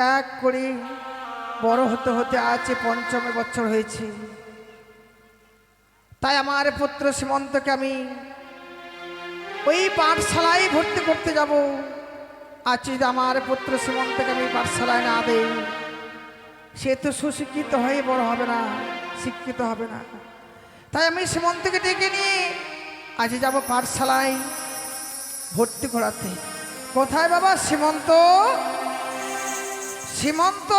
এক করে বড় হতে হতে আজ পঞ্চম বছর হয়েছে। তাই আমার পুত্র সীমন্তকে আমি ওই পাঠশালায় ভর্তি করতে যাব। আজ যদি আমার পুত্র সীমন্তকে আমি পাঠশালায় না দেই, সে তো সুশিক্ষিত হয়ে বড় হবে না, শিক্ষিত হবে না। তাই আমি সীমন্তকে ডেকে নিয়ে আজ যাব পাঠশালায় ভর্তি করাতে। কোথায় বাবা সীমন্ত? সীমন্ত,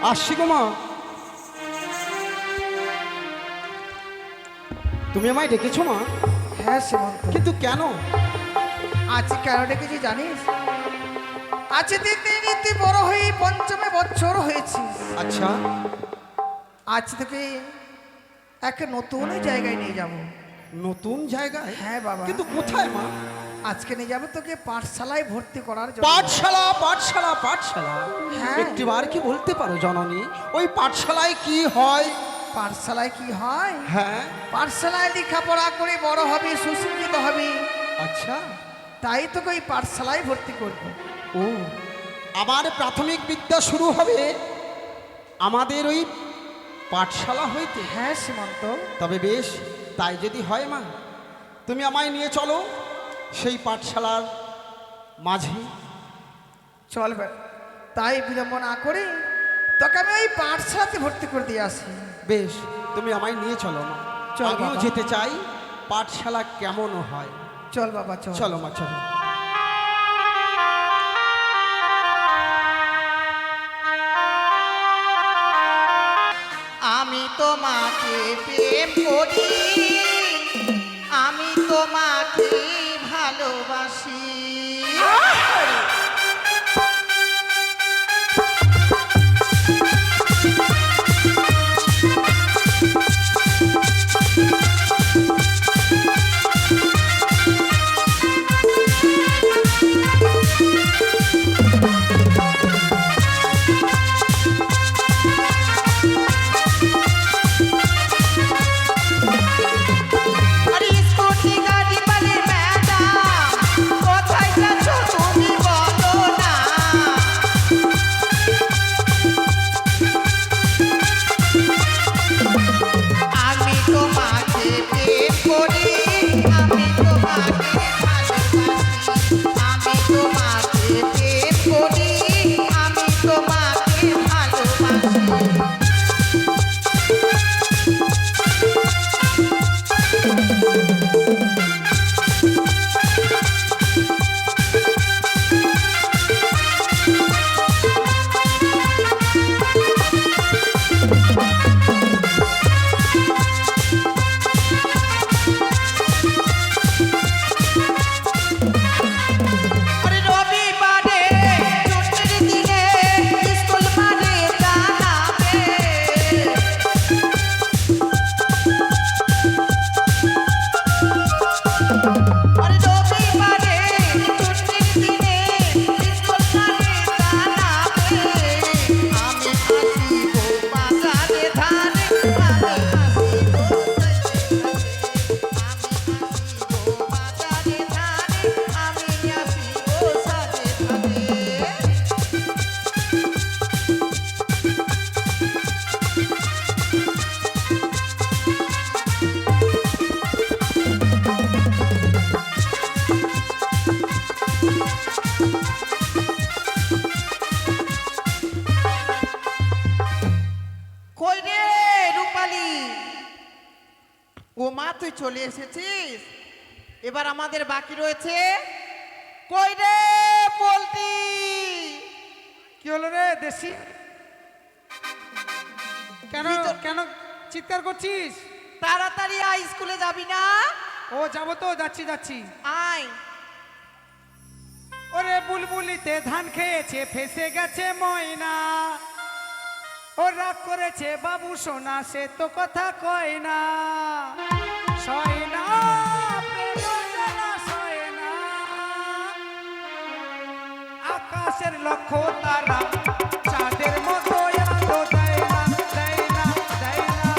আসছি গো মা। তুমি আমায় ডেকেছো মা? হ্যাঁ সীমন্ত। কিন্তু কেন? আজ কেন ডেকেছি জানিস? আজ তুই বড় হয়ে পঞ্চমে বছর হয়েছিস। আচ্ছা, আজ থেকে এক নতুন জায়গায় নিয়ে যাব। নতুন জায়গায়? হ্যাঁ বাবা। কিন্তু কোথায় মা? আজকে নিয়ে যাবো তোকে পাঠশালায় ভর্তি করার জন্য। পাঠশালা, পাঠশালা, পাঠশালা? হ্যাঁ। একটিবার কি বলতে পারো জননী, ওই পাঠশালায় কি হয়? পাঠশালায় কি হয়? হ্যাঁ। পাঠশালায় লেখাপড়া করে বড় হবে, সুশিক্ষিত হবে। আচ্ছা, তাই তোকে ওই পাঠশালায় ভর্তি করব। ও, আমার প্রাথমিক বিদ্যা শুরু হবে আমাদের ওই পাঠশালা হইতে? হ্যাঁ সীমন্ত। তবে বেশ, তাই যদি হয় মা, তুমি আমায় নিয়ে চলো সেই পাঠশালার মাঝে। চল তাই বিলম্ব না করে তোকে আমি ওই পাঠশালাতে ভর্তি করে দিয়ে আসি। বেশ, তুমি আমায় নিয়ে চলো মা। চল আমিও বাবা। যেতে চাই পাঠশালা কেমন হয়। চল বাবা চল। চলো মা, চলো। আমি তোমাকে প্রেম করি, আমি তোমাকে ভালোবাসি। তুই চলে এসেছিস, এবার আমাদের বাকি রয়েছে। কই রে বলতি? কি হলো রে দেশি? কেন কেন চিৎকার করছিস? তাড়াতাড়ি আয়, স্কুলে যাবি না? ও যাবো তো, যাচ্ছি যাচ্ছি। আয়। ওরে বুলবুলিতে ধান খেয়েছে, ফেসে গেছে ময়না। ও রাগ করেছে বাবু সোনা, সে তো কথা কয় না। সয় না, প্রেম জ্বালা সয় না। আকাশের লক্ষ্য তারা চাঁদের মতো এত দেয় না, দেয় না, দেয় না।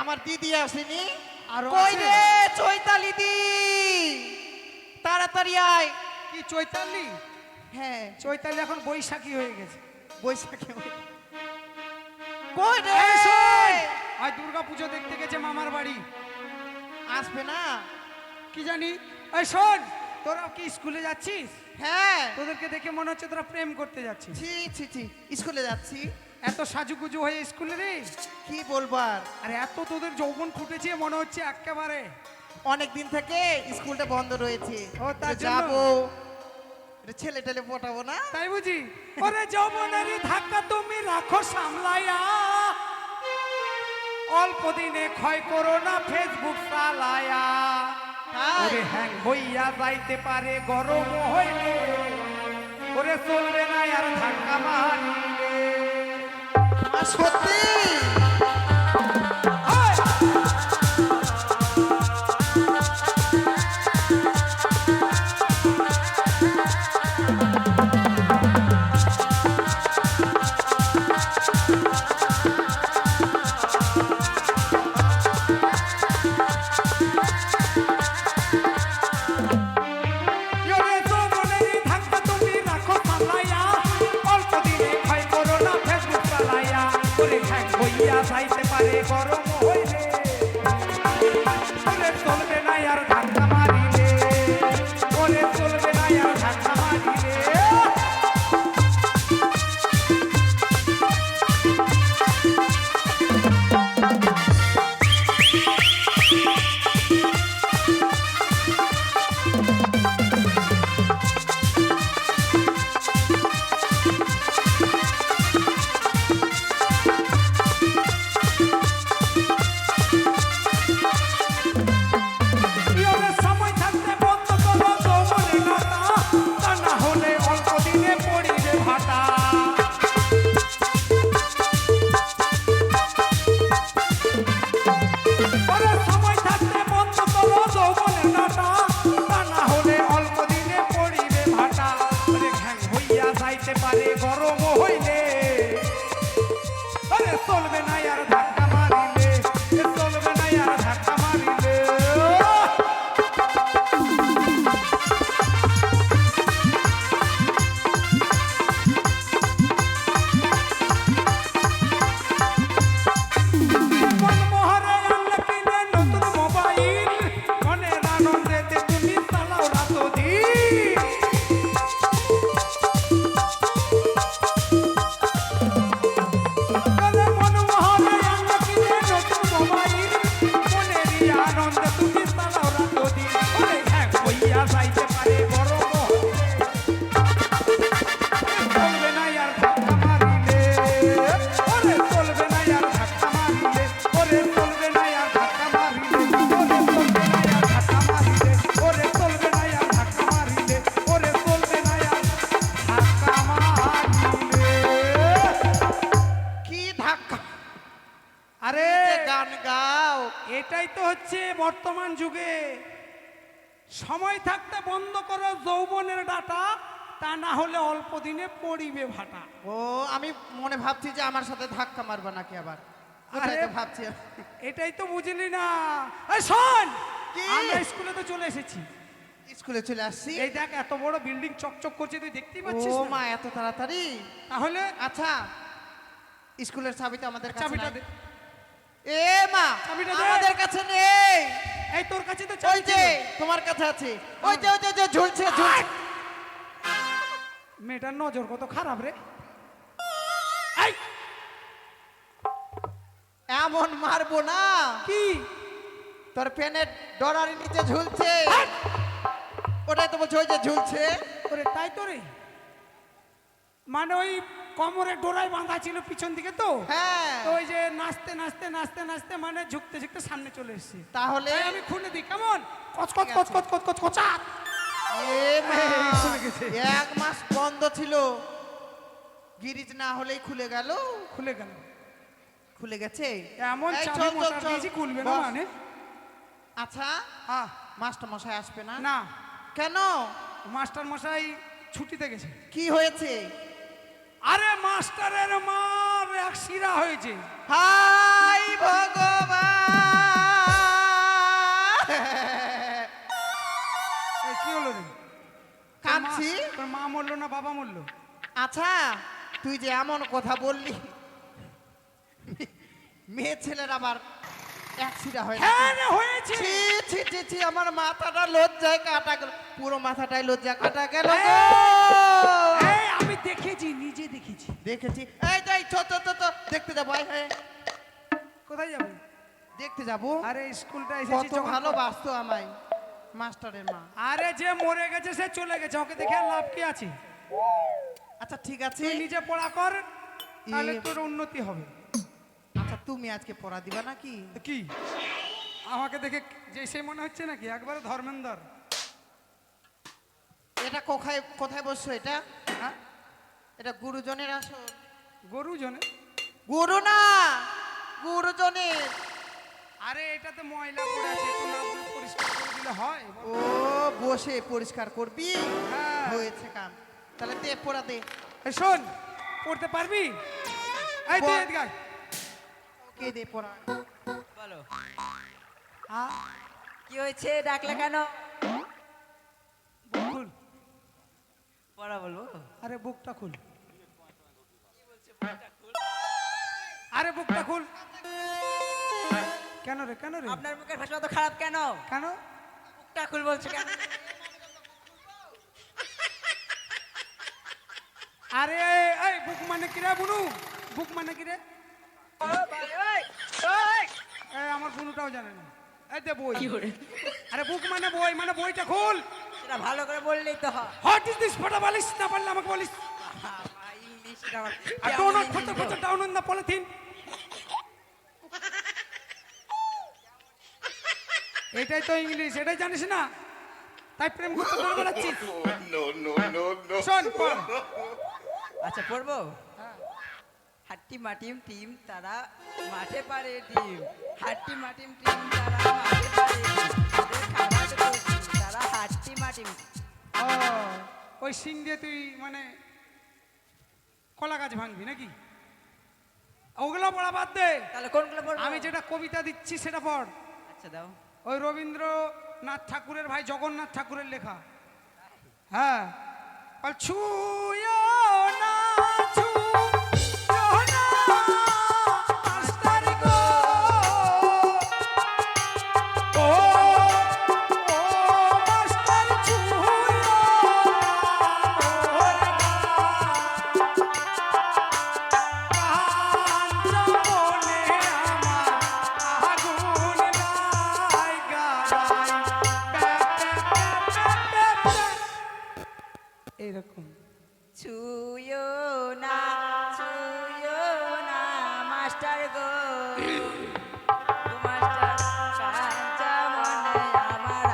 আমার দিদি আসেনি? আরো কই আছে? রে চৈতালি দি, তাড়াতাড়ি আয়। কি চৈতালি? হ্যাঁ চৈতালি এখন বৈশাখী হয়ে গেছে। বৈশাখে কই রে? এই শোন, আজ দুর্গা পুজো দেখতে গেছে মামার বাড়ি। আসবে না? কি জানি। এই শোন, তোরা কি স্কুলে যাচ্ছিস? হ্যাঁ। তোদেরকে দেখে মনে হচ্ছে তোরা প্রেম করতে যাচ্ছিস। ছি ছি ছি, স্কুলে যাচ্ছি। এত সাজুগুজু হয়ে স্কুলে রে? কি বলবার, আরে এত তোদের যৌবন ফুটেছে মনে হচ্ছে একেবারে। অনেক দিন থেকে স্কুলটা বন্ধ রয়েছে। ও, তার জন্য? যাবো, ছেলে টেলে পটাবো না। তাই বুঝি? ওরে যৌবনের ধাক্কা তুমি রাখো সামলাইয়া, অল্প দিনে ক্ষয় করো না ফেসবুক চালায়া। তাই? ওরে হ্যাং হইয়া যাইতে পারে গরম হইলে, ওরে চলবে না আর ধাক্কা মারিলে। আর সত্যি ওই! ওরে যৌবনের ধাক্কা তুমি রাখো সামলাইয়া, অল্প দিনে ক্ষয় করো না ফেসবুক চালাইয়া। ওরে হ্যাং হইয়া যাইতে পারে গরম হইলে, ওরে চলবে না আর ধাক্কা মারিলে, ওরে চলবে না আর ধাক্কা মারিলে। ওরে সময় থাকতে বন্ধ করো যৌবনের নাটা, তা না হলে অল্প দিনে পড়িবে ভাটা। ওরে সময় থাকতে বন্ধ করো যৌবনের নাটা, তা না হলে অল্প দিনে পড়িবে ভাটা। ওরে ঘ্যাং হইয়া যাইতে পারে গরম হইলে, ওরে চলবে না আর ধাক্কা মারিলে, চলবে না আর ধাক্কা মারিলে। মনমোহরে আনলে কিনে নতুন মোবাইল, মনের আনন্দেতে তুমি চালাও রাতদিন। ওরে মনমোহরে আনলে কিনে নতুন মোবাইল, মনেরই আনন্দে তুমি চালাও রাতদিন। ওরে হ্যাং হইয়া যাইতে পারে গরম হইলে, চলবে না আর ধাক্কা মারিলে, ওরে চলবে না আর ধাক্কা মারিলে, ওরে চলবে না আর ধাক্কা মারিলে, ওরে চলবে না আর ধাক্কা মারিলে, ওরে চলবে না আর ধাক্কা মারিলে, ওরে চলবে না আর ধাক্কা মারিলে। কি ধাক্কা! আরে গান গাও। এটাই তো হচ্ছে বর্তমান যুগে। সময় থাকতে বন্ধ করো যৌবনের ডাটা, তা না হলে অল্প দিনে পড়িবে ভাটা। ও, আমি মনে ভাবছি যে আমার সাথে ধাক্কা মারবা নাকি আবার, ওটাই আরে, তো ভাবছি। এটাই তো বুঝলি না। এই শোন, কি? আমরা স্কুলে তো চলে এসেছি। স্কুলে চলে আসছি। এই দেখ এত বড় বিল্ডিং চকচক করছে, তুই দেখতেই ও পাচ্ছিস না? মা, এত তাড়াতাড়ি! তাহলে আচ্ছা, স্কুলের চাবি তো আমাদের কাছে চাবিটা নাই। দে। এ মা, চাবিটা দে। আমাদের কাছে নেই। এই তোর কাছে তো ওই চাবি যে ছিল। তোমার কাছে আছে, ওই যে ওই যে, ওই যে ঝুলছে ঝুলছে। মেয়েটার নজর কত খারাপ রে। এই, এমন মারবো না, কি? তোর পেনের ডরারি নিচে ঝুলছে। ওটাই তো বলছে, ওই যে ঝুলছে। ওরে তাই তো রে, মানে ওই কোমরে ডোরায় বাঁধা ছিল পিছন দিকে তো। হ্যাঁ, তো ওই যে নাচতে নাচতে নাচতে নাচতে মানে ঝুঁকতে ঝুঁকতে সামনে চলে এসেছি। তাহলে তাই আমি খুলে দিই কেমন? কচ কচ কচ কচ কচ কচ কচাত। এ মা, এই, খুলে গেছে। 1 মাস বন্ধ ছিল, গিরিজ না হলেই খুলে গেল। খুলে গেল। খুলে গেছে। এমন এই চাবি চল, চল, মোটা চল। দিয়েছি, খুলবে না বস। মানে? আচ্ছা, আহ, মাস্টার মশাই আসবে না? না, কেন? মাস্টার মশাই ছুটিতে গেছে। কি হয়েছে? আরে মাস্টারের মার এক শিরা হয়েছে। হাই ভগবান! কি হলো রে? কাঁদছি। তোর মা মরলো না বাবা মরলো? আচ্ছা তুই যে এমন কথা বললি, মেয়ে ছেলের আবার অ্যাক্সিডেন্ট হয় না? হ্যাঁ রে, হয়েছে। ছি ছি ছি ছি, আমার মাথাটা লজ্জায় কাটা গেল, পুরো মাথাটাই লজ্জা কাটা গেল গো। এই, আমি দেখেছি, নিজে দেখেছি। দেখেছি। এই যাই চ চ চ চ, দেখতে যাবো। আয়, হ্যাঁ কোথায় যাবে? দেখতে যাবো। আরে স্কুলটা এসেছি কত যখন। ভালোবাসতো আমায় মাস্টারের মা। আরে যে মরে গেছে সে চলে গেছে, ওকে দেখে আর লাভ কি আছে? আচ্ছা ঠিক আছে। তুই নিজে পড়া কর, তাহলে এ- তোর উন্নতি হবে। আচ্ছা তুমি আজকে পড়া দিবা নাকি? তো কি আমাকে দেখে যে সে মনে হচ্ছে নাকি একবারে ধর্মেন্দ্র? এটা কোথায় কোথায় বসছো এটা? হ্যাঁ, এটা গুরুজনের আসন। গরু জনে। গুরু না, গুরুজনের। আরে এটাতে ময়লা পড়ে আছে, একটু না পরিষ্কার করে দিলে হয়? ও বসে পরিষ্কার করবি? হ্যাঁ। হয়েছে কাম। তাহলে দে পড়া দে। এই শোন, পড়তে পারবি? এই তুই বল। এদিকে আয়। ওকে দে পড়া। বলো হ্যাঁ, কি হয়েছে, ডাকলে কেন? বুক খুল। পড়া বলবো? আরে বুকটা খুল। আরে বুকটা খুল। কেন রে, কেন রে? আপনার মুখের ভাষা তো খারাপ কেন? কেন? মুখটা খুল বলছো কেন? আরে এই বুক মানে কি রে বুনু? বুক মানে কি রে? ও ভাই, ওই, ওই। এই আমার বুনুটাও জানে না। এই দে বই। কি করে? আরে বুক মানে বই, মানে বইটা খুল। সেটা ভালো করে বললেই তো হয়। What is this? ফটা বলিস না, পারলে আমাকে বলিস। ইংলিশটা আমার আর কেমন don't English photo go? Photo down on the polythene. এটাই তো ইংলিশ, এটাই জানিস না? তাই প্রেম করতে করে বেড়াচ্ছিস। শোন পড়। আচ্ছা পড়বো। হাট্টি মাটিম টিম তারা মাঠে পারে ডিম, হাট্টি মাটিম টিম তারা মাঠে পারে ডিম, ওদের খাবার তো তারা হাট্টি মাটিম। ও, ওই সিং দিয়ে তুই মানে কলা গাছ ভাঙবি নাকি? ওগুলো পড়া বাদ দে। তাহলে কোনগুলো পড়বো? আমি যেটা কবিতা দিচ্ছি সেটা পড়। আচ্ছা দাও। ওই রবীন্দ্রনাথ ঠাকুরের ভাই জগন্নাথ ঠাকুরের লেখা। হ্যাঁ, বল ছুঁয়ো না, ছুঁয়ো না, মাস্টার গো। ও, ও মাস্টার ছুঁয়ো না, ওরে কাঞ্চা মনে আমার আগুন লাইগা যায়। এইরকম। ছুঁয়ো না, ছুঁয়ো না, মাস্টার গো। ও মাস্টার, কাঞ্চা মনে আমার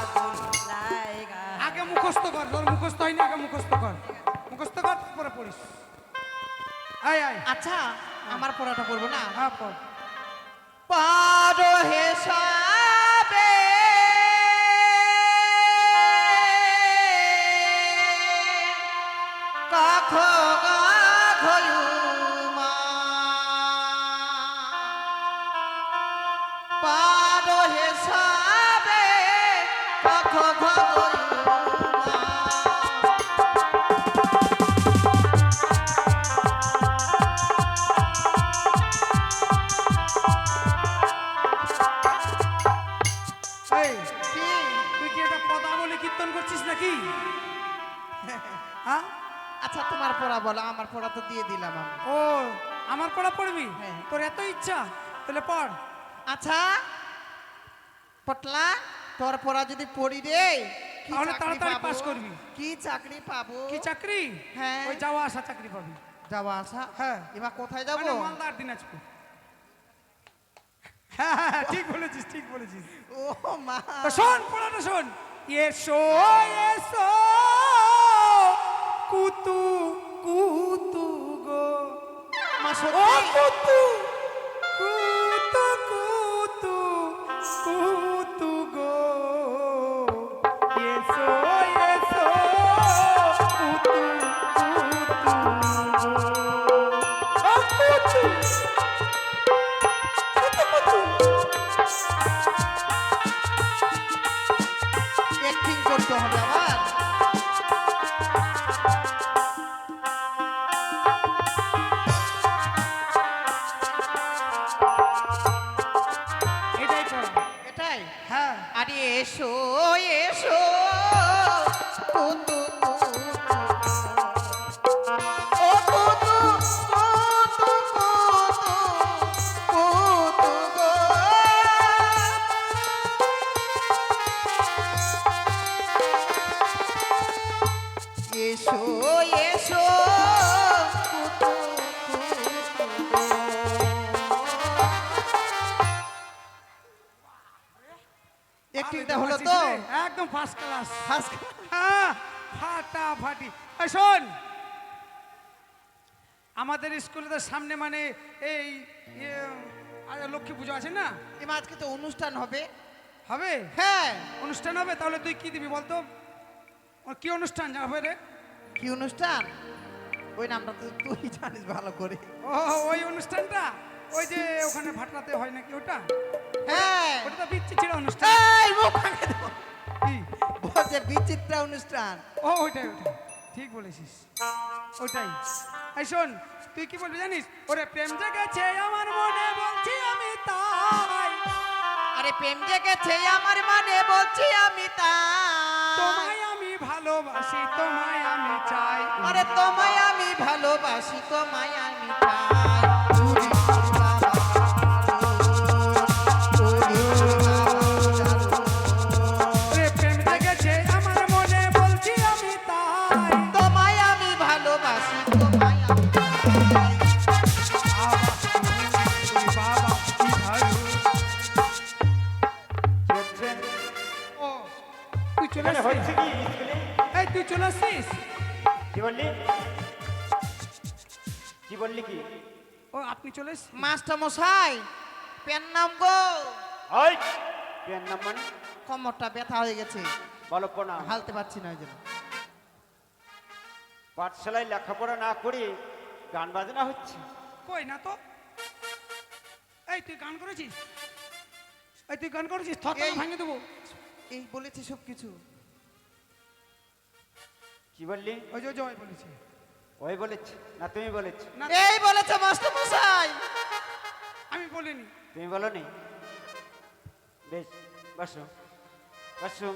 আগুন লাইগা। আগে মুখস্থ কর, তোর মুখস্থ হয়নি, আগে মুখস্থ কর। মুখস্থ কর, পরে পড়িস। আয় আয়। আচ্ছা আমার পড়াটা পড়বো না? হ্যাঁ পড়। পারো হেসাবে কাখ গাঘয়ুমা, পারো হেসাবে কাখ গাঘয়ুমা। এই, কি? তুই কি এটা পদাবলী কীর্তন করছিস নাকি? হ্যাঁ? আচ্ছা তোমার পড়া বলো, আমার পড়া তো দিয়ে দিলাম আমি। ও, আমার পড়া পড়বি? হ্যাঁ। তোর এত ইচ্ছা, তাহলে পড়। আচ্ছা পটলা, তোর পড়া যদি পড়ি রে কি তাহলে চাকরি তাড়াতাড়ি পাবো? পাস করবি। কি চাকরি পাবো? কি চাকরি? হ্যাঁ। ওই যাওয়া আসা চাকরি পাবি। যাওয়া আসা? হ্যাঁ। এবার কোথায় যাবো? মানে মালদার দিনাজপুর। হ্যাঁ হ্যাঁ, হ্যাঁ, ঠিক বলেছিস, ঠিক বলেছিস। ও মা, তো শোন, পড়াটা শোন। এসো এসো কুতু কুতু গো, মা ও সত্যি? কুতু কুতু কুতু কুতু গো, এসো এসো কুতু কুতু গো, ও কুতু অ্যাক্টিং করতে হবে কুতু ও কুতু কুতু কুতু কুতু গো এসো এসো কুতু কুতু একটিটা হলো তো একদম ফার্স্ট ক্লাস ফার্স্ট হ্যাঁ ফাটাফাটি এই শোন আমাদের স্কুলের সামনে মানে এই লক্ষ্মী পুজো আছে না এমা আজকে তো অনুষ্ঠান হবে হবে হ্যাঁ অনুষ্ঠান হবে তাহলে তুই কি দিবি বলতো ও কি অনুষ্ঠান হবে রে কি অনুষ্ঠান ওই নামটা তো তুই জানিস ভালো করে ও ওই অনুষ্ঠানটা ওই যে ওখানে ভাটরাতে হয় নাকি ওটা হ্যাঁ ওটা তো বিচ্ছি ছিল অনুষ্ঠান এই মুখ ভাঙে দেবো। কি বলছে বিচিত্র অনুষ্ঠান ও ওইটাই ওইটাই ঠিক বলেছিস ওইটাই এই শোন তুই কি বলবি জানিস ওরে প্রেম জেগেছে আমার মনে বলছি আমি তাই আরে প্রেম জেগেছে আমার মনে বলছি আমি তাই তোমায় আমি ভালোবাসি তোমায় আমি চাই আরে তোমায় আমি ভালোবাসি তোমায় আমি চাই চুরি বাবা চুরি বাবা ওরে প্রেম জেগেছে আমার মনে বলছি আমি তাই তোমায় আমি ভালোবাসি তোমায় আমি চাই বাবা কি ভালো ও তুই চলে এখানে হচ্ছে আসছিস কি স্কুলে? এই তুই চলে আসছিস কি বললি? কি বললি কি? ও আপনি চলে এসেছেন মাস্টার মশাই পেন নাম গো ওই পেন নাম মানে কোমরটা ব্যথা হয়ে গেছে বলো প্রণাম। হালতে পারছি না ওই জন্য পাঠশালায় লেখাপড়া না করে গান বাজনা হচ্ছে। কই না তো এই তুই গান করেছিস এই তুই গান করেছিস থর এই- ভাঙে দেবো এই বলেছি সব কিছু কি বললি? ওই যে জয় বলেছে ওই বলেছি না তুমি বলেছ? না এই বলেছে মাস্টার মশাই আমি বলিনি তুমি বলো নি? বেশ বসো বসো।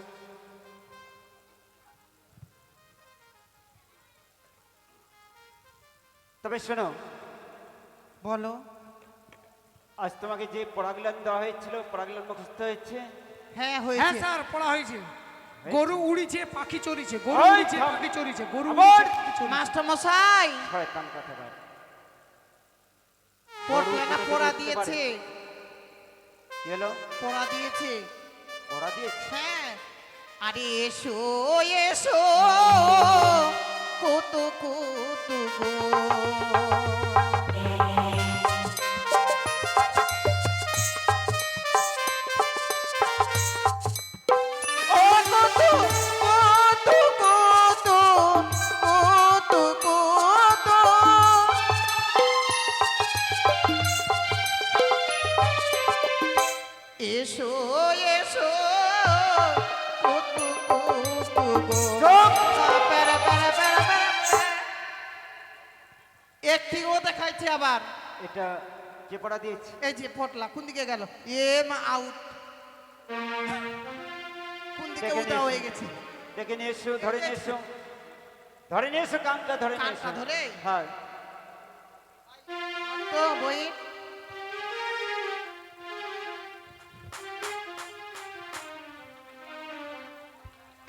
তবে শোনো, বলো আজ তোমাকে যে পড়াগুলো দেওয়া হয়েছিল পড়াগুলো মুখস্থ হয়েছে? হ্যাঁ হ্যাঁ হয়েছে স্যার পড়া হয়েছে গরু উড়িছে পাখি চড়িছে গরু ওই উড়িছে থাম। পাখি চড়িছে গরু আবার। উড়িছে পাখি চড়িছে মাস্টার মশাই শয়তান কথা বল। পড়লে না গরু পড়া উড়তে দিয়েছে কি হলো? পড়া দিয়েছে পড়া দিয়েছে? হ্যাঁ আরে এসো এসো কত কত গো ও কত কত কত কত কত এসো এসো কুতু কুতু গো প্যারা প্যারা প্যারা প্যারা একটি ও দেখাইছে আবার এটা কে পড়া দিয়েছে? এই যে পটলা কোন দিকে গেল এ মা আউট কোন দিকে দেখে উদা নিয়েছি। হয়ে গেছে ডেকে নিয়ে এসো, ধরে নিয়ে এসো, ধরে নিয়ে এসো, কানটা ধরে নিয়ে এসো। কানটা ধরে? হ্যাঁ। তো বই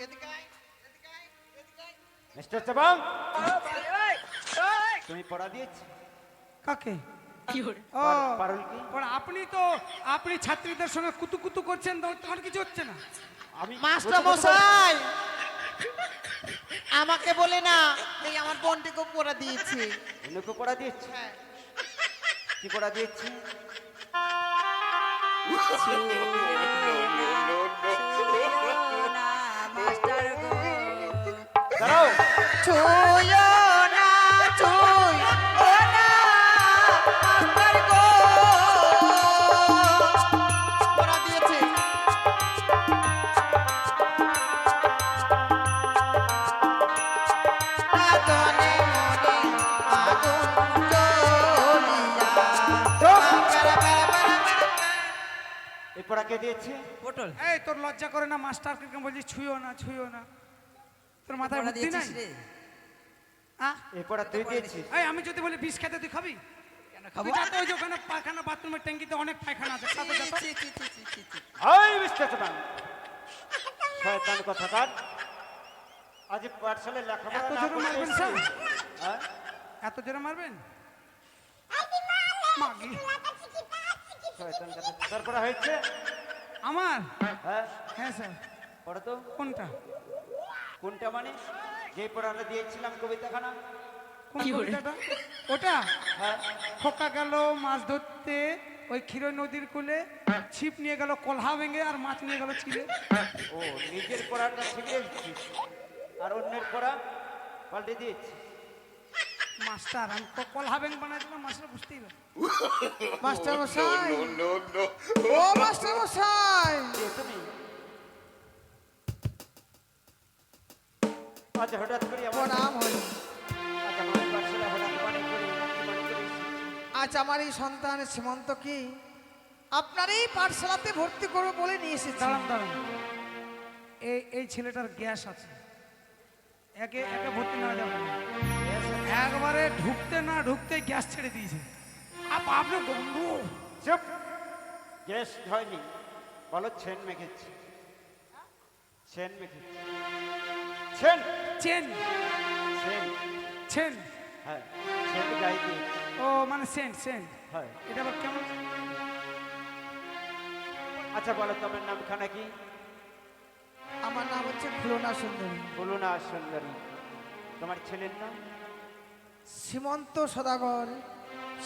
এদিকে আয়, এদিকে আয়, এদিকে আয়। মিস্টার চাবাং, তুমি পড়া দিয়েছো? কাকে ও পারুল কি? পড়া আপনি ছাত্রীদের সঙ্গে কুতু কুতু করছেন তো তখন কিছু হচ্ছে না আমি মাস্টার বলতে পারবো? মশাই আমাকে বলে না এই আমার বোনটিকে পড়া দিয়েছে অন্যকে পড়া দিয়েছে? হ্যাঁ কি পড়া দিয়েছে? মাস্টার গো দাঁড়াও। ছুঁয়ো না ছুঁয়ো না আমার গো পড়া দিয়েছে আগুনে মনে আগুন জ্বলিয়া প্যারা প্যারা প্যারা প্যারা এই পড়া কে দিয়েছে? পটল এই তোর লজ্জা করে না মাস্টার কে বলছি ছুঁয়ো না তো তোর মাথায় পড়া বুদ্ধি নাই দিয়েছিস রে? এই পড়া তুই দিয়েছিস? এই আমি যদি বলি বিষ খেতে তুই খাবি? কেন খাবো? তুই যাতে ওই যে ওখানে পায়খানা বাথরুমের ট্যাঙ্কিতে অনেক পায়খানা আছে, সাথে যা তো। ছি, ছি, ছি, ছি, ছি, ছি। ওই বিশ্বচমান শয়তান কথাকার, আজ পাঠশালায় লেখাপড়া এত না জোরে করতে মারবেন এসেছিস? স্যার? হ্যাঁ? এত জোরে মারবেন? মাগি। শয়তান কথা। তোর পড়া হয়েছে? আমার? হ্যাঁ, হ্যাঁ স্যার। পড়া তো। কোনটা? কোনটা মানে? যে পড়াটা দিয়েছিলাম কবিতাখানা। কোন কি বলে? কবিতাটা? ওটা? হ্যাঁ, খোকা গেল মাছ ধরতে ওই ক্ষীর নদীর কূলে, ছিপ নিয়ে গেল কলহা ভেঙে আর মাছ নিয়ে গেল চিলে। ও নিজের পড়াটা শিখে এসেছিস আর অন্যের পড়া পাল্টে দিয়েছিস। মাস্টার আমি কলহা ভেঙে বানাই দিলাম, মাস্টার বুঝতেই পারে। মাস্টার মশাই, ও মাস্টার মশাই, কে তুমি? আচ্ছা হঠাৎ করে আমার প্রণাম হই। আচ্ছা আমার পাঠশালা হঠাৎ মনে করে কি মনে করে এসেছিস? আজ আমার এই সন্তান সীমন্ত কি আপনার এই পাঠশালাতে ভর্তি করবো বলে নিয়ে এসেছি। দাঁড়ান দাঁড়ান, এই ছেলেটার গ্যাস আছে, একে একে ভর্তি না যাবে না। একবারে ঢুকতে না ঢুকতে গ্যাস ছেড়ে দিয়েছে। আপনি বন্ধু চুপ, গ্যাস হয়নি, বলো ছেন মেখেছি। ছেন মেখেছি, ছেন চেন ছেন, চেন, হ্যাঁ ছেন গাই দিয়েছি, ও মানে সেন্ট সেন্ট, হয়। এটা আবার কেমন? আচ্ছা বলো তোমার নামখানা কি? আমার নাম হচ্ছে খুলনা সুন্দরী। বলো না সুন্দরী। তোমার ছেলের নাম? সীমন্ত সদাগর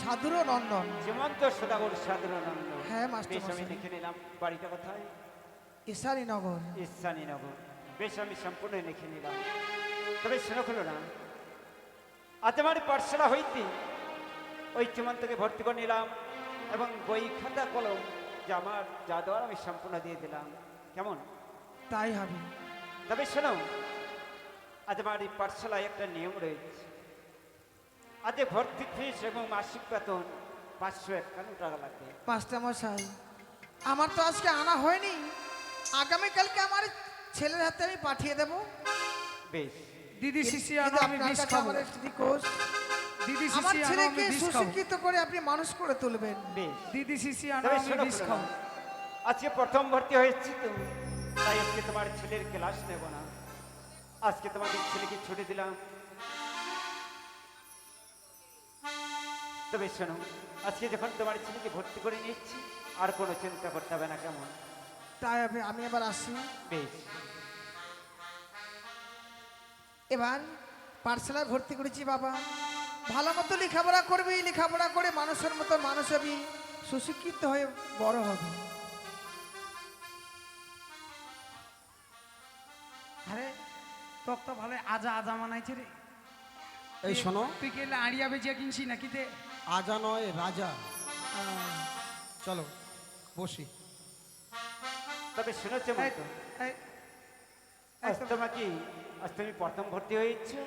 সাধুর নন্দন। যেমন্ত সদাগর সাধারণানন্দ। হ্যাঁ, মাস্টার বেশ আমি মশাই। লিখে নিলাম। বাড়িটা কোথায়? ঈশানীনগর। ঈশানীনগর। বেশ আমি সম্পূর্ণ লিখে নিলাম। তবে শোনো হলো না, আজ আমার পাঠশালা হইতে ওই চুমন্তকে ভর্তি করে নিলাম এবং বই খাতা কলম যে আমার যা দেওয়ার আমি সম্পূর্ণ দিয়ে দিলাম। কেমন? তাই হবে। তবে শোনো, আজ আমার এই পাঠশালায় একটা নিয়ম রয়েছে। আজ ভর্তি ফিস এবং মাসিক বেতন 551 টাকা লাগবে। মাস্টার মশাই, আমার তো আজকে আনা হয়নি, আগামীকালকে আমার ছেলের হাতে আমি পাঠিয়ে দেবো। বেশ, দিদি শিশি আনো, কিন্তু আমি আপনার বিষ কাছে খাবো। আমার একটি রিকোয়েস্ট, দিদি আমার শিশি আনো, ছেলেকে আমি বিষ খাবো। সুশিক্ষিত করে আপনি মানুষ করে তুলবেন। বেশ। দিদি শিশি আনো, তবে আমি শোনো বিষ শোনো, খাবো। আজকে প্রথম ভর্তি হয়েছি তো, তাই আজকে তোমার ছেলের ক্লাস নেব না। আজকে তোমাদের ছেলেকে ছুটি দিলাম। তবে শোনো, আজকে যখন তোমার ছেলেকে ভর্তি করে নিচ্ছি, আর কোনো চিন্তা করতে হবে না। কেমন? তাই আমি এবার আসি। বেশ। এবার পাঠশালায় ভর্তি করেছি বাবা, ভালো মতো লেখাপড়া করবি, লেখাপড়া করে মানুষের মতো মানুষ হবি, সুশিক্ষিত হয়ে বড় হবে। আরে তোক তো ভালো আজা আজা মানাইছে রে। এই শোনো, তুই কি এলে আড়িয়া বেচিয়া কিনছি নাকি দে? আজা নয় রাজা। চলো বসি। তবে শুনেছে এই, মতো, এই, এই আজ তো- তোমাকে, আজ তুমি প্রথম ভর্তি হয়েছো,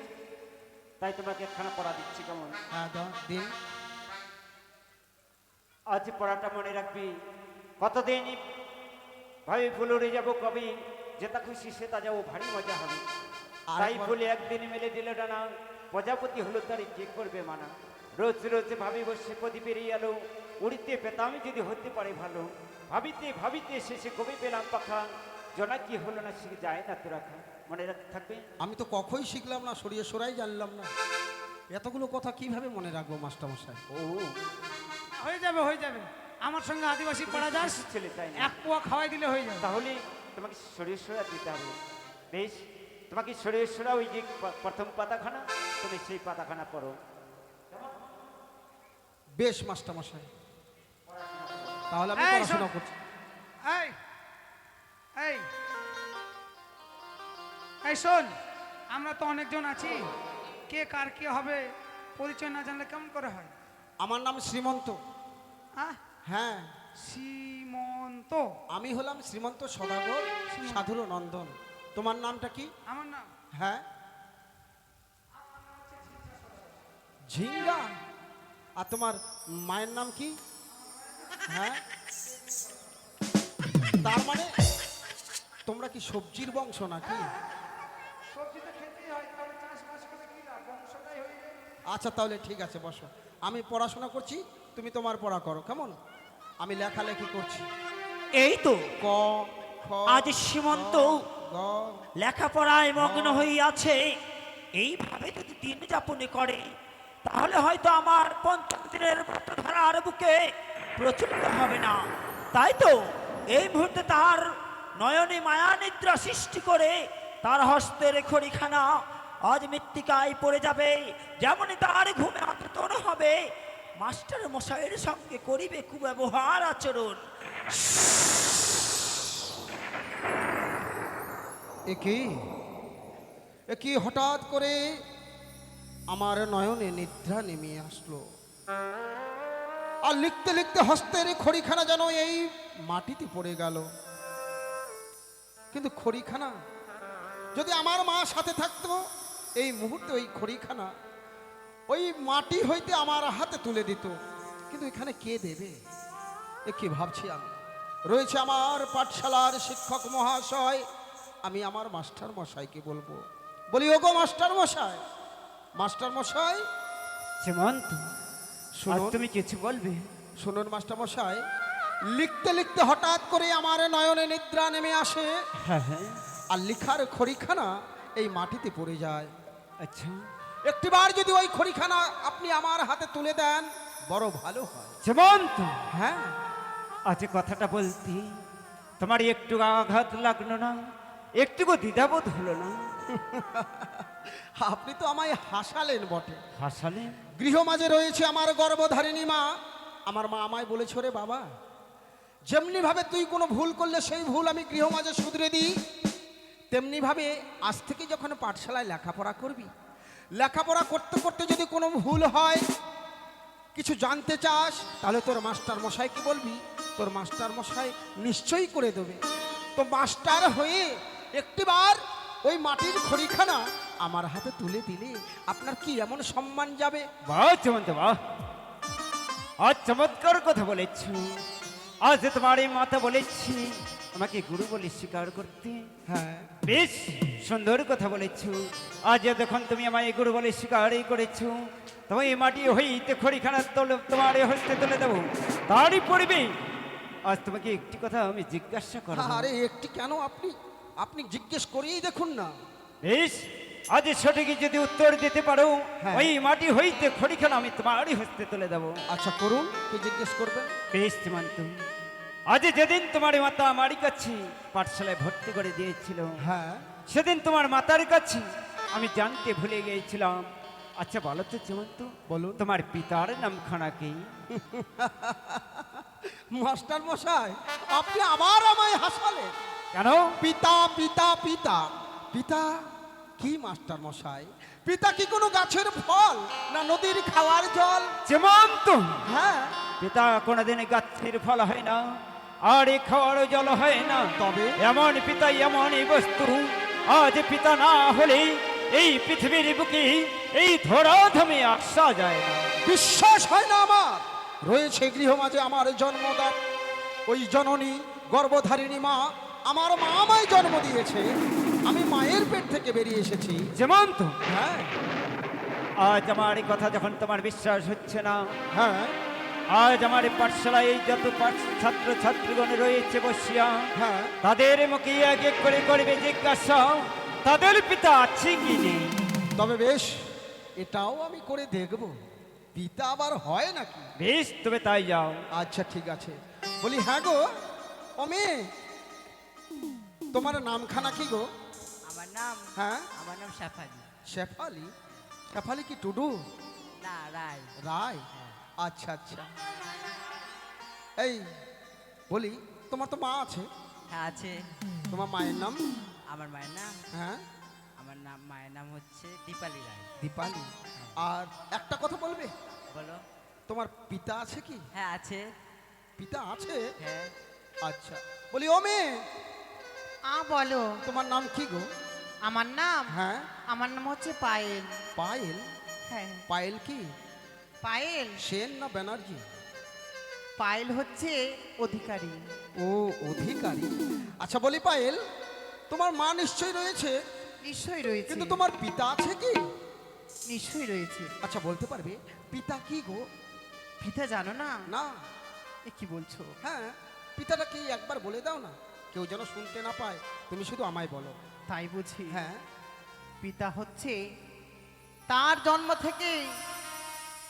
তাই তোমাকে একখানা পড়া দিচ্ছি। কেমন? হ্যাঁ দাও দিন। আজ পড়াটা মনে রাখবি। কতদিন ভাবি ফুলুরে যাব, কবি যেটা খুশি সেটা যাবো, ভারী মজা হবে। আর তাই একবার- ফুলে একদিন মেলে দিল ডানা, প্রজাপতি হলো তার কে করবে মানা। রোজ রোজ ভাবি বসে প্রদীপ বেরিয়ে এলো, উড়িতে পেতাম যদি হতে পারে ভালো। ভাবিতে ভাবিতে শেষে কবি পেলাম পাখা, জনা কি হলো না শিখে যায় না তো রাখা। মনে থাকবে। আমি তো কখনই শিখলাম না, সরিয়ে সরাই জানলাম না। এতগুলো কথা কিভাবে মনে রাখবো মাস্টারমশাই? ও হয়ে যাবে হয়ে যাবে, আমার সঙ্গে আদিবাসী পাড়া যাস, শিশুর ছেলে তাই না? এক পোয়া খাওয়াই দিলে হয়ে যাবে। তাহলে তোমাকে শরীরসরা দিতে হবে। বেশ, তোমাকে শরীরসরা ওই যে প্রথম পাতাখানা, তুমি সেই পাতাখানা পড়ো। বেশ মাস্টারমশাই, তাহলে আমি এই পড়াশোনা শোন। করছি। এই এই এই শোন, আমরা তো অনেকজন আছি, কে কার কে হবে পরিচয় না জানলে কেমন করে হয়? আমার নাম শ্রীমন্ত। হ্যাঁ, হ্যাঁ, সীমন্ত। আমি হলাম শ্রীমন্ত সদাগর সাধুর নন্দন। তোমার নামটা কি? আমার নাম হ্যাঁ, ঝিঙ্গা। আর তোমার মায়ের নাম কি? হ্যাঁ, তার মানে তোমরা কি সবজির বংশ নাকি? সবজি তো খেতেই হয়, তাহলে চাষবাস করে কি লাভ, বংশটাই হয়ে যায়। আচ্ছা তাহলে ঠিক আছে, বসো। আমি পড়াশোনা করছি, তুমি তোমার পড়া করো, কেমন? আমি লেখালেখি করছি। এই তো ক খ আজ সীমন্ত গ লেখাপড়ায় মগ্ন হইয়াছে। এইভাবে যদি দিন যাপন করে তাহলে হয়তো আমার পঞ্চম দিনের ব্রতধারার বুকে প্রচলিত হবে না। তাই তো এই মুহূর্তে তার নয়নে মায়া নিদ্রা সৃষ্টি করে তার হস্তের খড়িখানা আজ মৃত্তিকায় পড়ে যাবে। যেমনই তার ঘুমে আতন হবে, মাস্টার মশাইয়ের সঙ্গে করিবে কুব্যবহার আচরণ। এ কি হঠাৎ করে আমার নয়নে নিদ্রা নেমে আসলো, আর লিখতে লিখতে হস্তের খড়িখানা যেন এই মাটিতে পড়ে গেল। কিন্তু খড়িখানা যদি আমার মা সাথে থাকতো, এই মুহূর্তে ওই খড়িখানা ওই মাটি হইতে আমার হাতে তুলে দিত। কিন্তু এখানে কে দেবে? এ কি ভাবছি আমি। রয়েছে আমার পাঠশালার শিক্ষক মহাশয়, আমি আমার মাস্টার মশাইকে বলবো, বলি ওগো মাস্টার মশাই, মাস্টার মশাই সীমন্ত, আজ শুনুন, তুমি কিছু বলবে? শুনুন মাস্টার মশাই, লিখতে লিখতে হঠাৎ করে আমার নয়নে নিদ্রা নেমে আসে, হ্যাঁ হ্যাঁ, আর লিখার খড়িখানা এই মাটিতে পড়ে যায়। আচ্ছা একটিবার যদি ওই খড়িখানা আপনি আমার হাতে তুলে দেন, বড় ভালো হয়। সীমন্ত, হ্যাঁ, আজ কথাটা বলতে তোমার একটু আঘাত লাগলো না? একটুকু দ্বিধাবোধ হলো না? আপনি তো আমায় হাসালেন বটে। হাসালে? গৃহমাঝে রয়েছে আমার গর্ভধারিণী মা। আমার মা আমায় বলেছে, রে বাবা, যেমনি ভাবে তুই কোনো ভুল করলে সেই ভুল আমি গৃহমাঝে শুধরে দিই, তেমনি ভাবে আজ থেকে যখন পাঠশালায় লেখাপড়া করবি, লেখাপড়া করতে করতে যদি কোনো ভুল হয়, কিছু জানতে চাস, তাহলে তোর মাস্টার মশাইকে বলবি, তোর মাস্টার মশাই নিশ্চয়ই করে দেবে। তো মাস্টার হয়ে একটিবার ওই মাটির খড়িখানা আমার হাতে তুলে দিলে আপনার কি এমন সম্মান যাবে। বাহ সীমন্ত, বাহ, আজ চমৎকার কথা বলেছ। আজ তোমার এই মাতা বলেছি আমাকে গুরু বলে স্বীকার করতে। হ্যাঁ, বেশ সুন্দর কথা বলেছ। আজ যখন তুমি আমায় গুরু বলে স্বীকারই করেছ, তোমার এই মাটি হইতে খড়িখানা তোমার হস্তে তুলে দেবো, তারই পড়বে। আজ তোমাকে একটি কথা আমি জিজ্ঞাসা করব। আরে একটি কেন, আপনি আপনি জিজ্ঞেস করেই দেখুন না। বেশ, আজ সঠিক যদি উত্তর দিতে পারো, হ্যাঁ। ওই মাটি হইতে খড়িখানা আমি তোমারই হস্তে তুলে দেবো। আচ্ছা করুন, কি জিজ্ঞেস করবেন? বেশ সীমান্ত, আজ যেদিন তোমার মাতা আমার কাছে পাঠশালায় ভর্তি করে দিয়েছিল, হ্যাঁ, সেদিন তোমার মাতার কাছে আমি জানতে ভুলে গিয়েছিলাম। আচ্ছা বলো তো সীমান্ত, বলুন। তোমার পিতার নাম খানা কি? মাস্টার মশাই, আপনি আবার আমায় হাসালেন। কেন? পিতা পিতা পিতা পিতা কি মাস্টার মশাই? পিতা কি কোনো গাছের ফল, না নদীর খাওয়ার জল? সীমান্ত, হ্যাঁ, পিতা কোনোদিন গাছের ফল হয় না, আর এ খাওয়ার জল হয় না। তবে এমন পিতা এমনই বস্তু, আজ পিতা না হলে এই পৃথিবীর বুকে এই ধরাধামে আসা যায় না। বিশ্বাস হয় না আমার। রয়েছে গৃহমাঝে আমার জন্মদান, ওই জননী গর্ভধারিণী মা, আমার মা আমায় জন্ম দিয়েছে, আমি মায়ের পেট থেকে বেরিয়ে এসেছি। সীমান্ত, হ্যাঁ আজ আমার এই কথা যখন তোমার বিশ্বাস হচ্ছে না, হ্যাঁ আজ আমার এই পাঠশালায় এই যত ছাত্র ছাত্রীগণ রয়েছে বসিয়া, হ্যাঁ, তাদের মুখে এক এক করে করবে জিজ্ঞাসা তাদের পিতা আছে কি নেই। তবে বেশ, এটাও আমি করে দেখব, পিতা আবার হয় নাকি। বেশ, তবে তাই যাও। আচ্ছা ঠিক আছে। বলি হ্যাঁ গো, ও মেয়ে, তোমার নামখানা কি গো? আমার নাম হ্যাঁ, আমার নাম শেফালি। শেফালি? শেফালি কি টুডু? না, রায়। রায়? আচ্ছা আচ্ছা। এই বলি, তোমার তো মা আছে, হ্যাঁ আছে। তোমার মায়ের নাম? আমার মায়ের নাম, হ্যাঁ, আমার নাম মায়ের নাম হচ্ছে দীপালি রায়। দীপালি। আর একটা কথা বলবে, বলো। তোমার পিতা আছে কি? হ্যাঁ আছে। পিতা আছে? হ্যাঁ। আচ্ছা। বলি ও মেয়ে, বলো, তোমার নাম কি গো? আমার নাম, হ্যাঁ, আমার নাম হচ্ছে পায়েল। পায়েল? হ্যাঁ, পায়েল কি পায়েল। সেন না ব্যানার্জি? পায়েল হচ্ছে অধিকারী। ও অধিকারী। আচ্ছা বলি পায়েল, তোমার মা নিশ্চয়ই রয়েছে, নিশ্চয়ই রয়েছে, কিন্তু তোমার পিতা আছে কি? নিশ্চয়ই রয়েছে। আচ্ছা বলতে পারবে পিতা কি গো? পিতা জানো না? না। এ কি বলছো? হ্যাঁ, পিতাটা কি একবার বলে দাও না, কেউ যেন শুনতে না পায়। তুমি শুধু আমায় বলো। তাই বুঝি? হ্যাঁ। পিতা হচ্ছে তার জন্ম থেকে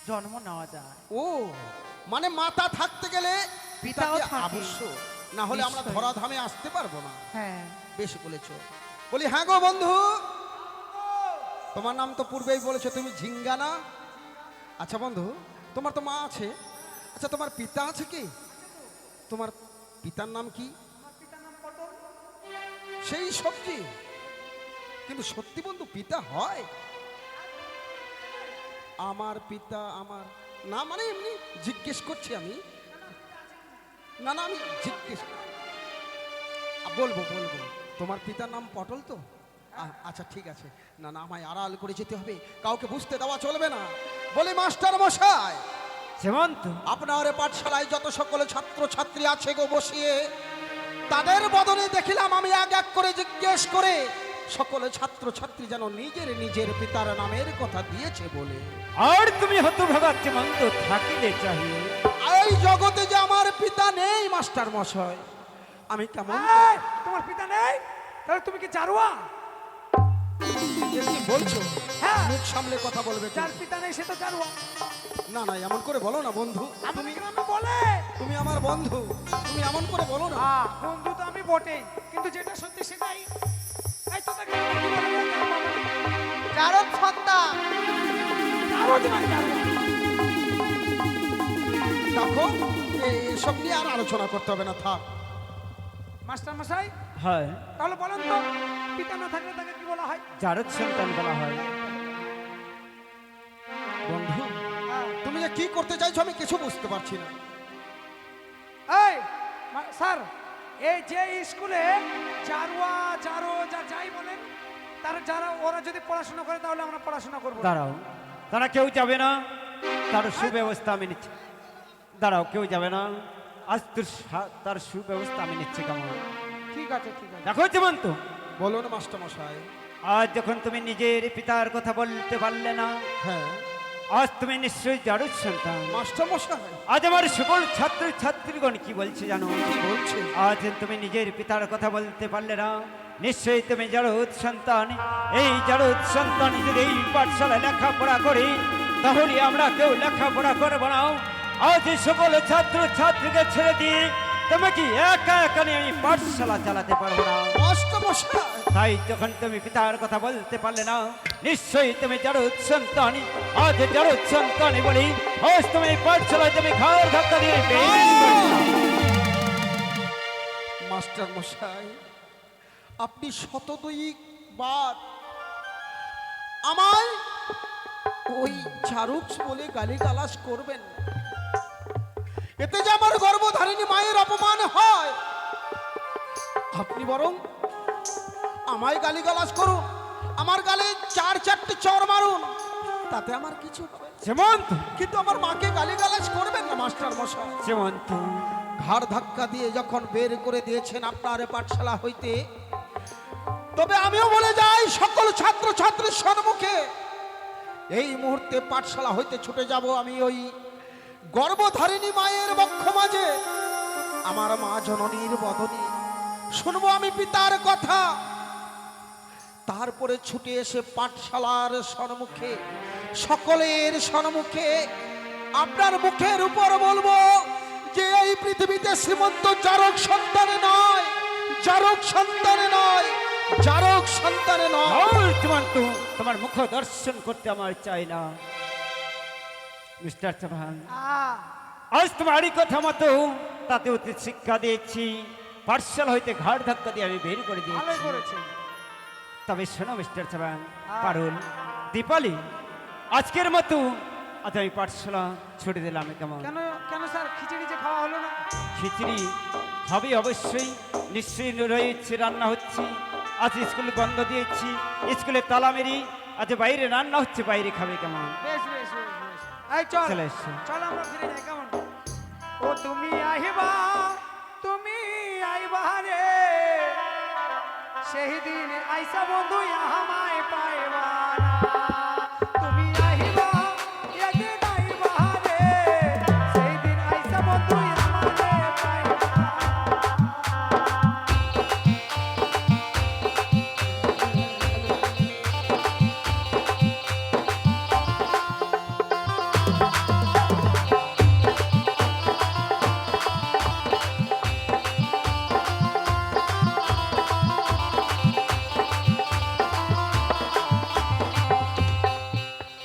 জন্ম নেওয়া যায়। ও মানে মাতা থাকতে গেলে পিতাও পিতাকে থাকে। আবশ্যক, না হলে আমরা নিশ্চয়ই। ধরাধামে আসতে পারবো না। হ্যাঁ, বেশ বলেছো। বলি হ্যাঁ গো বন্ধু, তোমার নাম তো পূর্বেই বলেছো তুমি ঝিঙ্গা না? আচ্ছা বন্ধু, তোমার তো মা আছে, আচ্ছা তোমার পিতা আছে কি? তোমার পিতার নাম কি? সেই সবজি? কিন্তু সত্যি বন্ধু পিতা হয়? আমার পিতা আমার না, মানে এমনি জিজ্ঞেস করছি আমি। না না, আমি জিজ্ঞেস বলবো বলবো। তোমার পিতার নাম পটল তো? আচ্ছা ঠিক আছে। না না, আমায় আড়াল করে যেতে হবে, কাউকে বুঝতে দেওয়া চলবে না। বলি মাস্টার মশাই, সীমান্ত, আপনার এ পাঠশালায় যত সকল ছাত্র ছাত্রী আছে গো বসিয়ে, তাদের বদলে দেখিলাম আমি এক এক করে জিজ্ঞেস করে সকল ছাত্র ছাত্রী যেন নিজের নিজের পিতার নামের কথা দিয়েছে বলে। আর তুমি হতভাগা সীমান্ত থাকিলে চাহিয়ে। এই জগতে যে আমার পিতা নেই মাস্টার মশাই, আমি কেমন এই, তোমার পিতা নেই? তাহলে তুমি কি জারুয়া? এ কি বলছো? হ্যাঁ। মুখ সামলে কথা বলবে তুমি। যার পিতা নেই সে তো জারুয়া। না না, এমন করে বলো না বন্ধু। আমাদের গ্রামে বলে। তুমি আমার বন্ধু, তুমি এমন করে বলো না। বন্ধু তো আমি বটেই, কিন্তু যেটা সত্যি সেটাই। এই তো দেখো কি বলে বলতে বাবা। কারণ সন্তান জারুয়া তোমার জারুয়া। দেখো, এসব নিয়ে আর আলোচনা করতে হবে না, থাক। মাস্টার মশাই, হয়, তাহলে বলেন তো পিতা না থাকলে তাকে কি বলা হয়? জারদ সন্তান বলা হয়। বন্ধু, তুমি যে কি করতে চাইছো আমি কিছু বুঝতে পারছি না। এই স্যার, এই যে স্কুলে জারুয়া জারো যাই বলেন, তারা যারা ওরা যদি পড়াশোনা করে তাহলে আমরা পড়াশোনা করবো না। দাঁড়াও, তারা কেউ যাবে না, তার সুব্যবস্থা আমি নিচ্ছি। দাঁড়াও, কেউ যাবে না, আজ তার সুব্যবস্থা আমি নিচ্ছি। কেমন? ঠিক আছে ঠিক আছে। দেখো সীমান্ত, বলুন মাস্টার মশাই। আজ যখন তুমি নিজের পিতার কথা বলতে পারলে না, হ্যাঁ আজ তুমি নিশ্চয়ই জারদ সন্তান। মাস্টার মশাই আজ আমার সকল ছাত্র ছাত্রীগণ কি বলছে জানো? কি বলছে? আজ তুমি নিজের পিতার কথা বলতে পারলে না, নিশ্চয়ই তুমি জারদ সন্তান। এই জারদ সন্তান যদি এই পাঠশালায় লেখাপড়া করি, তাহলে আমরা কেউ লেখাপড়া করবো না। আজ এই সকল ছাত্র ছাত্রীকে ছেড়ে দিয়ে তোমাকে একা একা নিয়ে আমি পাঠশালা চালাতে পারবো না। মাস্টার মশাই, তাই যখন তুমি পিতার কথা বলতে পারলে না, নিশ্চয়ই তুমি জারদ সন্তান। আজ জারদ সন্তান বলি, আজ তুমি এই পাঠশালায় তুমি ঘর ধাক্কা দিয়ে বের করে দাও। মাস্টার মশাই, আপনি শতদুই বার আমায় ওই ঝাড়ুক্স বলে গালিগালাজ করবেন না। এতে যে আমার গর্ভধারিণী মায়ের অপমান হয়। আপনি বরং আমায় গালিগালাজ করুন, আমার গালে 4-4টে চড় মারুন, তাতে আমার কিছু হবে না। সীমান্ত, কিন্তু আমার মাকে গালিগালাজ করবেন না মাস্টার মশাই। সীমান্ত, ঘাড় ধাক্কা দিয়ে যখন বের করে দিয়েছেন আপনার পাঠশালা হইতে, তবে আমিও বলে যাই সকল ছাত্র ছাত্রীর সম্মুখে, এই মুহূর্তে পাঠশালা হইতে ছুটে যাব আমি ওই গর্ভধারিণী মায়ের বক্ষ মাঝে, আমার মা জননীর বদনে শুনবো আমি পিতার কথা। তারপরে ছুটে এসে পাঠশালার সম্মুখে, সকলের সম্মুখে আপনার মুখের উপর বলবো যে এই পৃথিবীতে শ্রীমন্ত জারক সন্তানে নয়, জারক সন্তানে নয়, জারক সন্তানে নয়। আর সীমান্ত, তোমার মুখ দর্শন করতে আমার চাই না। মিস্টার চৌহান, আজ তোমারই কথা মতো তাতে অতি শিক্ষা দিয়েছি, পাঠশালা হইতে ঘাড় ধাক্কা দিয়ে আমি বের করে ভালোই দিয়েছি। করেছে। তবে শোনো মিস্টার চৌহান, পারুল, দীপালি, আজকের মতো আজ আমি পাঠশালা ছুটে দিলাম। কেমন? কেন কেন স্যার, খিচুড়ি যে খাওয়া হলো না? খিচুড়ি হবে অবশ্যই, নিশ্চয়ই রয়েছে, রান্না হচ্ছে। আজ স্কুল বন্ধ দিয়েছি, স্কুলে তালা মেরি, আজ বাইরে রান্না হচ্ছে, বাইরে খাবে। কেমন? বেশ বেশ বেশ বেশ। এই চল চলে এসছো। চল আমরা ফিরে যাই। কেমন? ও তুমি আইবা, তুমি আইবা রে, সেই দিন আইসা বন্ধু আমায় পাইবা না তুমি আহিবা একদিন আইবা রে সেই দিন আইসা বন্ধু আমায় পাইবা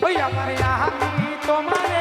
ওই আমার আমি তোমার